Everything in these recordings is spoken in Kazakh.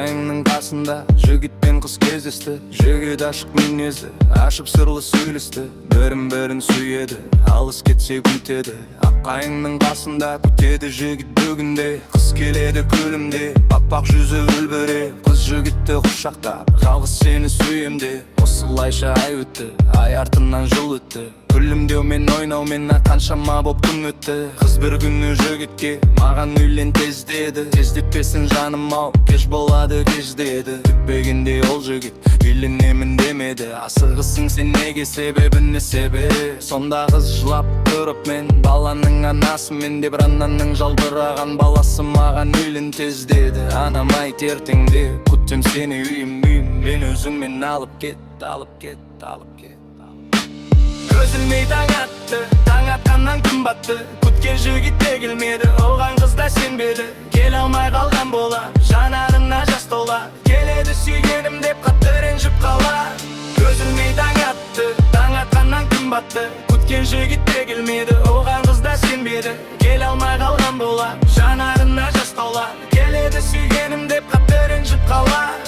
Аққайыңның қасында жігіт пен қыз кездесті. Жігіт ашық мінезді, ашып сырлы сөйлесті. Бірін-бірін сүйеді, алыс кетсе күтеді. Аққайыңның қасында күтеді жігіт бүгінде. Қыз келеді күлімде, аппақ жүзі үлбіре. Қыз жігітті құшақтап, жалғыз сені сүйемде. Осылайша ай өтті, ай артынан жыл өтті. Күлімдеумен ойнаумен қаншама боп күн өтті. Қыз бір күні жігітке маған үйлен тез деді. Тездетпесін жаным ау, кеш болады кеш деді. Күтпегенде ол жігіт үйленемін демеді. Асығысың сен неге, себебін не себеп? Сонда қыз жылап тұрып, мен баланың анасымын деп, ананың жалбыраған баласы маған үйлен тез деді. Анам айт ертеңде күтем сені үйім, мен өзіңмен алып кет, алып кет, алып кет. Көзілмей таң атты, таң атқаннан күн батты. Күткен жігіт те келмеді, оған қыз да сенбеді. Келе алмай қалған болар, жанарына жас толар. Келеді сүйгенім деп қатты ренжіп қалар. Көзілмей таң атты, таң атқаннан күн батты. Күткен жігіт те келмеді, оған қыз да сенбеді. Келе алмай қалған болар, жанарына жас толар. Келеді сүйгенім деп қатты ренжіп қалар.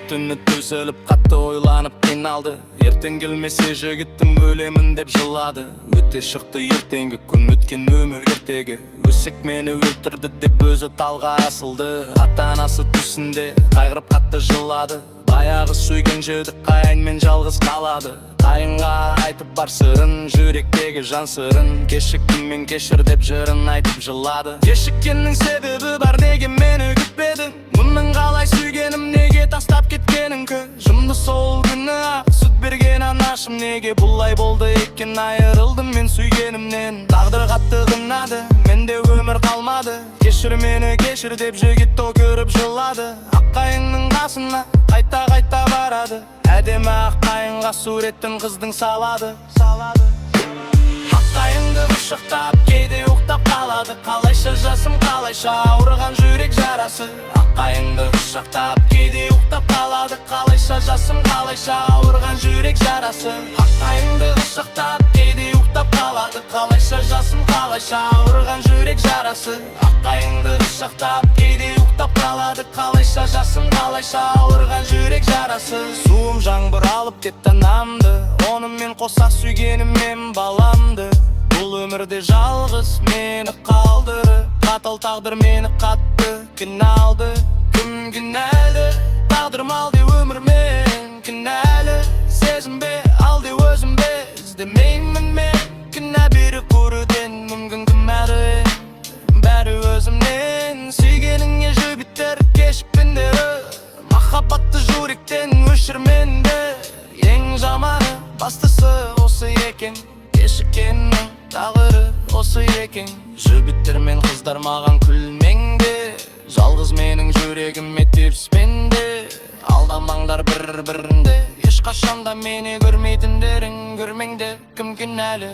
Түні төселіп қатты ойланып қиналды. Ертең келмесе жігіттім өлемін деп жылады. Өте шықты ертеңгі күн, өткен өмір ертегі. Өсек мені өлтірді деп өзі талға асылды. Ата-анасы түсінде қайғырып қатты жылады. Баяғы сүйген жігіт қайынмен жалғыз қалады. Қайынға айтып бар сырын, жүректегі жан сырын. Кешіктім мен кешір деп жырын айтып жылады. Кешіккеннің себебі бар, неге мені күтпедің? Мұның қалай сүйгенім, неге тастап кеткенің кі? Жұмды сол күні ақ сүт берген анашым, неге бұлай болды екен? Айырылдым мен сүйгенімнен, тағдыр қатты қинады, менде өмір қалмады. Кешір мені кешір деп жігіт өкіріп жылады. Аққайыңның қасына қайта барады. Әдемі аққайыңға суреттің қыздың салады. Аққайыңды құшақтап, кейде ұйықтап қалады. Қалайша жасым, қалайша ауырған жүрек жарасы. Аққайыңды құшақтап, кейде ұйықтап қалады. Қалайша жасым, қалайша ауырған жүрек жарасы. Аққайыңды құшақтап, кейде ұйықтап қалады. Қалайша жасым, қалайша ауырған жүрек жарасы. Аққайыңды құшақтап, кейде ұйықтап қалады. Қалайша жасым, қалайша ауырған жүрек жарасы. Суым жаңбыр алып кетті анамды, онымен қоса сүйгеніммен баламды. Бұл өмірде жалғыз мені қалдырып, қатал тағдыр мені қатты кінәлді. Кім кінәлі, тағдырым алды өмірмен кінәлі. Сезім бе, алды өзім бе, іздемеймін мен. Кінә бері көруден мүмкін кім әрі, бәрі өзімнен. Сүйгеніңе жігіттер кешікпендері, махаббатты жүректен өшірменді. Ең жаманы бастысы осы екен, кешіккеннің тағдыры осы екен. Жігіттер мен қыздар маған күлмеңде, жалғыз менің жүрегіме тепіспенде. Алдамаңдар бір-бірінде, ешқашанда мені көрмейтіндерің көрмеңде. Кім кінәлі?